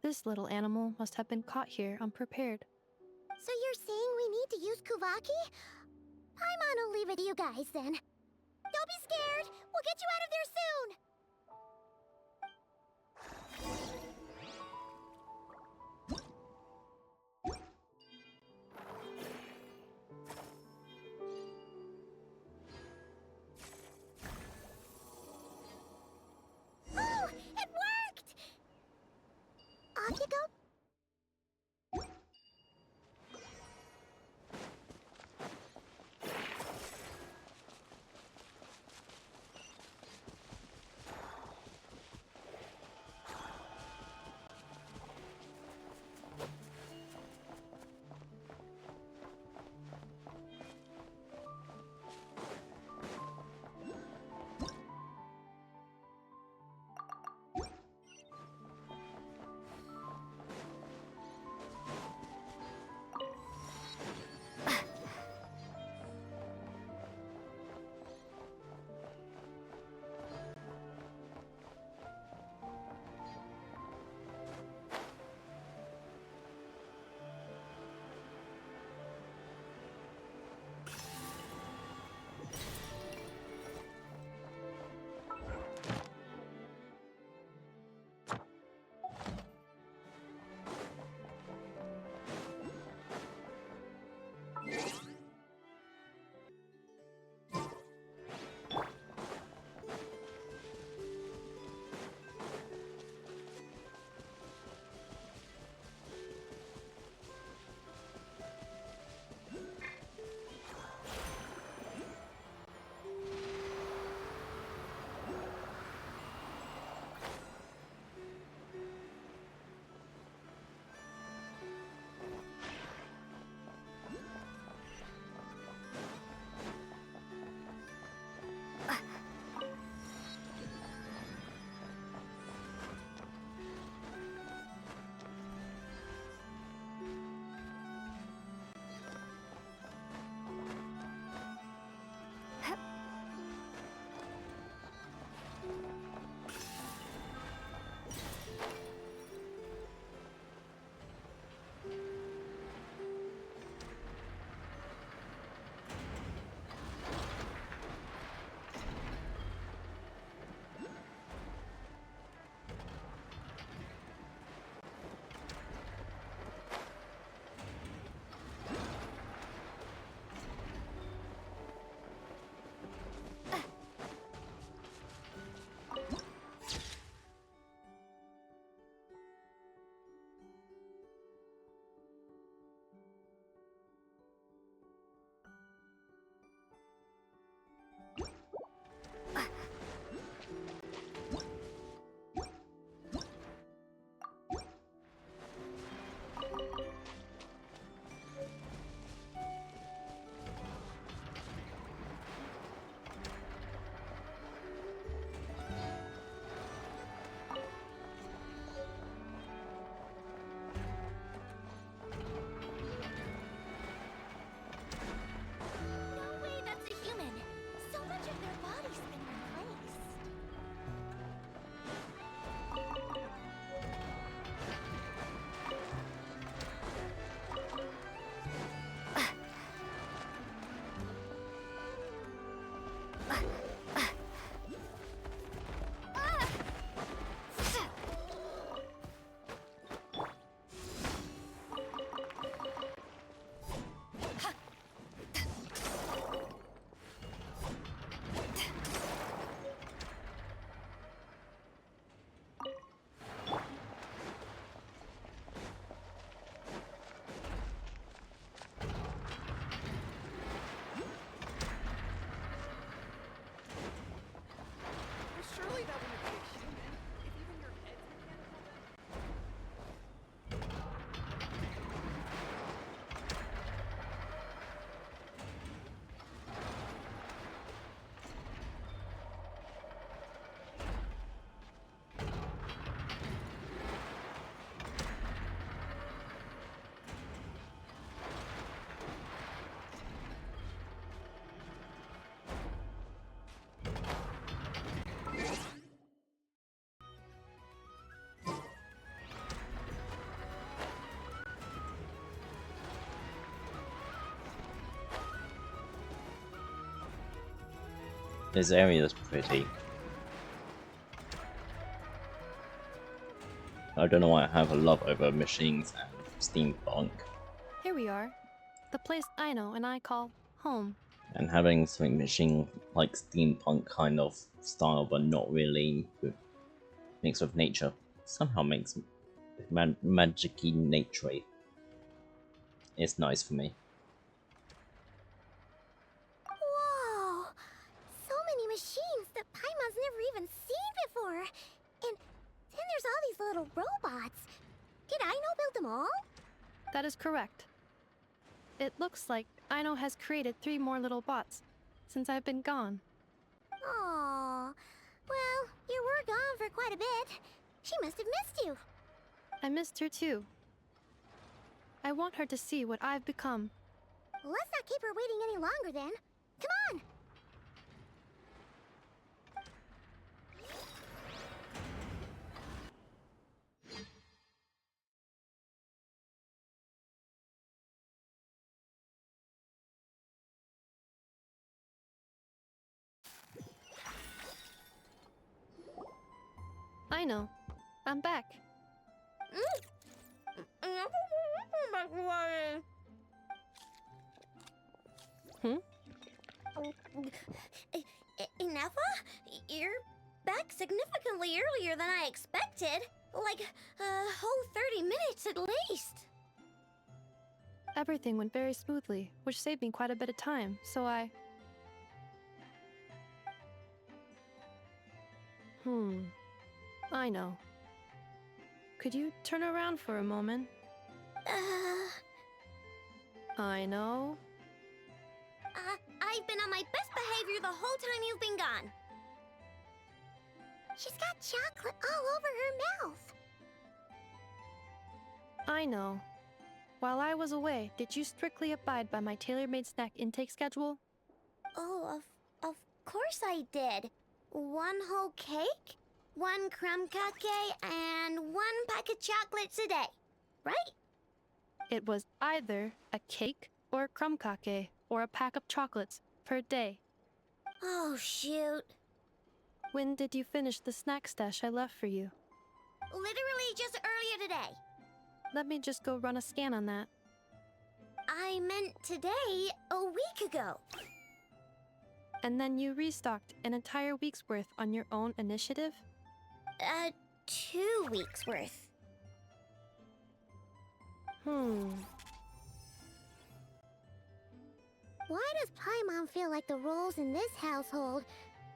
This little animal must have been caught here unprepared. So you're saying we need to use Kuvaki? Paimon will leave it to you guys then. Don't be scared! We'll get you out of there soon! Oh! It worked! Off you go. This area is pretty. I don't know why I have a love over machines and steampunk. Here we are. The place Aino and I call home. And having something machine like steampunk kind of style, but not really mixed with nature, somehow makes magic-y nature. It's nice for me. Whoa! So many machines that Paimon's never even seen before. And then there's all these little robots. Did Aino build them all? That is correct. It looks like Aino has created 3 more little bots since I've been gone. Aww. Well, you were gone for quite a bit. She must have missed you. I missed her too. I want her to see what I've become. Well, let's not keep her waiting any longer then. Come on! Aino, I'm back. Hmm? Ineffa? You're back significantly earlier than I expected. Like a whole 30 minutes at least. Everything went very smoothly, which saved me quite a bit of time, so I know. Could you turn around for a moment? I know. I've been on my best behavior the whole time you've been gone. She's got chocolate all over her mouth. I know. While I was away, did you strictly abide by my tailor-made snack intake schedule? Oh, of course I did. 1 whole cake, 1 crumb cake, and 1 pack of chocolates a day, right? It was either a cake or a crumb cake or a pack of chocolates per day. Oh, shoot. When did you finish the snack stash I left for you? Literally just earlier today. Let me just go run a scan on that. I meant today, a week ago. And then you restocked an entire week's worth on your own initiative? 2 weeks worth. Why does Paimon feel like the roles in this household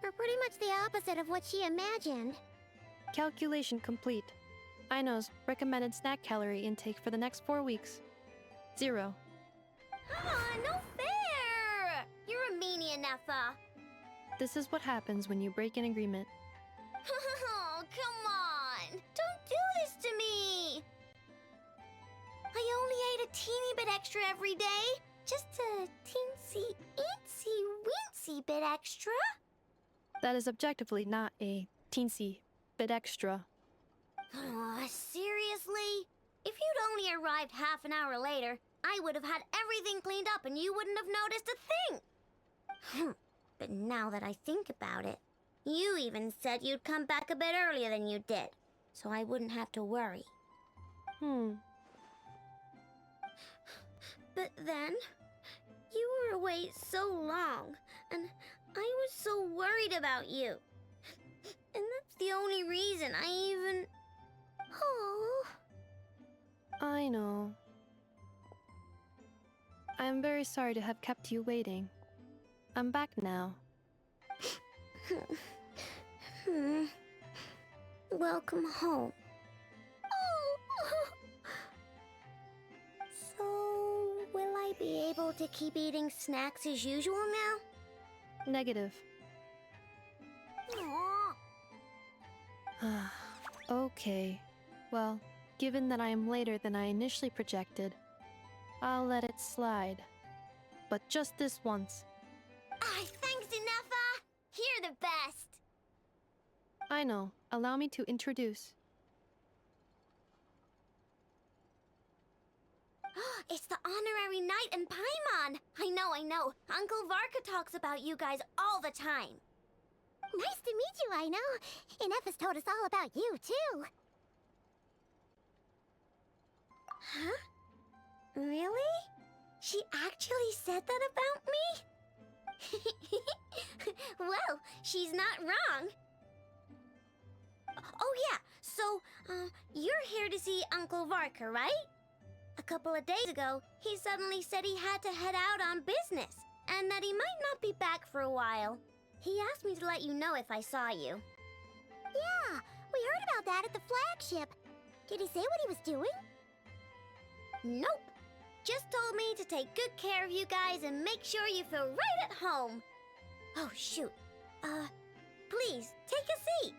are pretty much the opposite of what she imagined? Calculation complete. Aino's recommended snack calorie intake for the next 4 weeks. 0. No fair! You're a meanie, Ineffa. This is what happens when you break an agreement. Oh, come on! Don't do this to me! I only ate a teeny bit extra every day. Just a teensy, eensy, weensy bit extra. That is objectively not a teensy bit extra. Seriously? If you'd only arrived half an hour later, I would have had everything cleaned up and you wouldn't have noticed a thing. But now that I think about it, you even said you'd come back a bit earlier than you did, so I wouldn't have to worry. But then, you were away so long, and I was so worried about you. And that's the only reason I even... Oh. I know. I am very sorry to have kept you waiting. I'm back now. Welcome home. Oh. So, will I be able to keep eating snacks as usual now? Negative. Aww. Okay. Well, given that I am later than I initially projected, I'll let it slide. But just this once. Thanks, Ineffa! You're the best! I know. Allow me to introduce. It's the honorary knight and Paimon! I know. Uncle Varka talks about you guys all the time. Nice to meet you, I know. Inef's told us all about you, too. Huh? Really? She actually said that about me? Well, she's not wrong. Oh yeah, so, you're here to see Uncle Varka, right? A couple of days ago, he suddenly said he had to head out on business, and that he might not be back for a while. He asked me to let you know if I saw you. Yeah, we heard about that at the flagship. Did he say what he was doing? Nope. Just told me to take good care of you guys and make sure you feel right at home. Oh, shoot. Please, take a seat.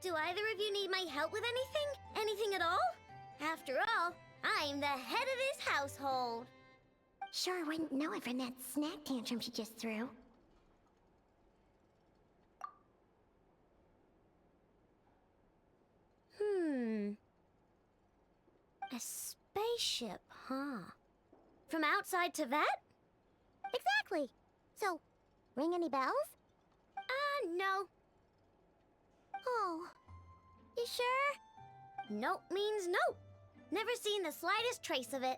Do either of you need my help with anything? Anything at all? After all, I'm the head of this household. Sure wouldn't know it from that snack tantrum she just threw. A spaceship, huh? From outside to that? Exactly. So, ring any bells? No. Oh, you sure? Nope means nope. Never seen the slightest trace of it.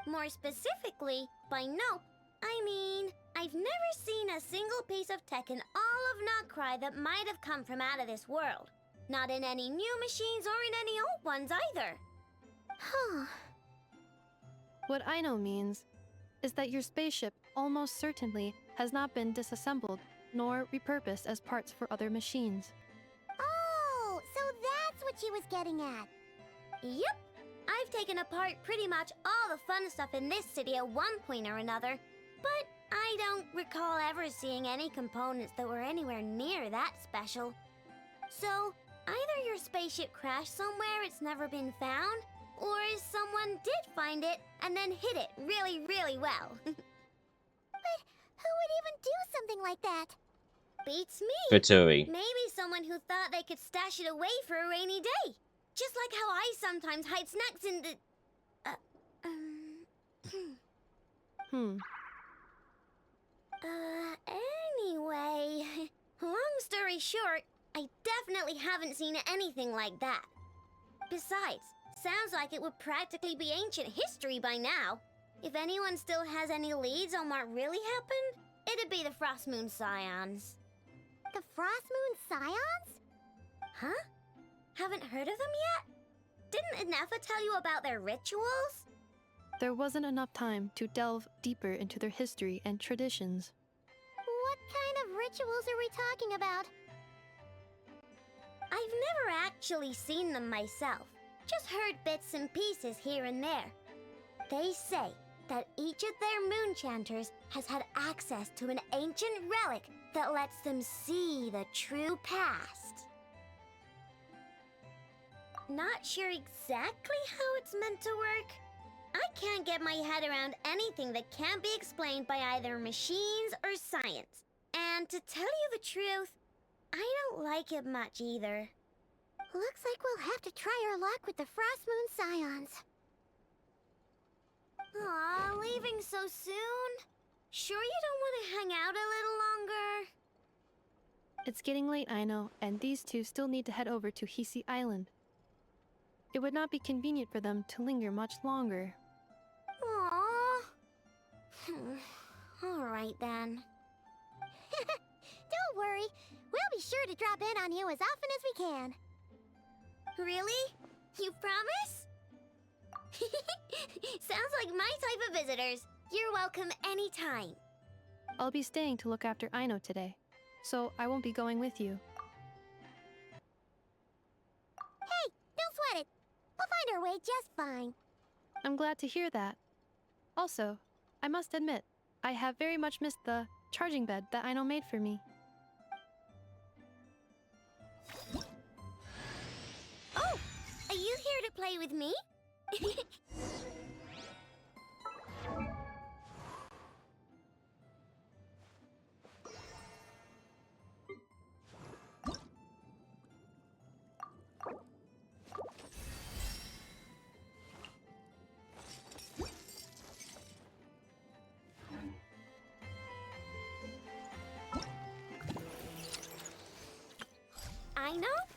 More specifically, by nope, I mean, I've never seen a single piece of tech in all of Notcry that might have come from out of this world. Not in any new machines or in any old ones either. Huh. What I know means is that your spaceship almost certainly has not been disassembled nor repurposed as parts for other machines. Oh, so that's what she was getting at. Yep. I've taken apart pretty much all the fun stuff in this city at one point or another, but I don't recall ever seeing any components that were anywhere near that special. So, either your spaceship crashed somewhere it's never been found, or someone did find it and then hid it really, really well. But who would even do something like that? Beats me. Vittori. Maybe someone who thought they could stash it away for a rainy day. Just like how I sometimes hide snacks in the... Anyway... Long story short, I definitely haven't seen anything like that. Besides, sounds like it would practically be ancient history by now. If anyone still has any leads on what really happened, it'd be the Frost Moon Scions. The Frost Moon Scions? Huh? Haven't heard of them yet? Didn't Inefa tell you about their rituals? There wasn't enough time to delve deeper into their history and traditions. What kind of rituals are we talking about? I've never actually seen them myself. Just heard bits and pieces here and there. They say that each of their moon chanters has had access to an ancient relic that lets them see the true past. Not sure exactly how it's meant to work. I can't get my head around anything that can't be explained by either machines or science. And to tell you the truth, I don't like it much either. Looks like we'll have to try our luck with the Frost Moon Scions. Aw, leaving so soon? Sure you don't want to hang out a little longer? It's getting late, I know, and these two still need to head over to Hisi Island. It would not be convenient for them to linger much longer. Aww. Alright then. Don't worry, we'll be sure to drop in on you as often as we can. Really? You promise? Sounds like my type of visitors. You're welcome anytime. I'll be staying to look after Aino today, so I won't be going with you. Hey, don't sweat it. We'll find our way just fine. I'm glad to hear that. Also, I must admit, I have very much missed the charging bed that Aino made for me. Oh, are you here to play with me? know.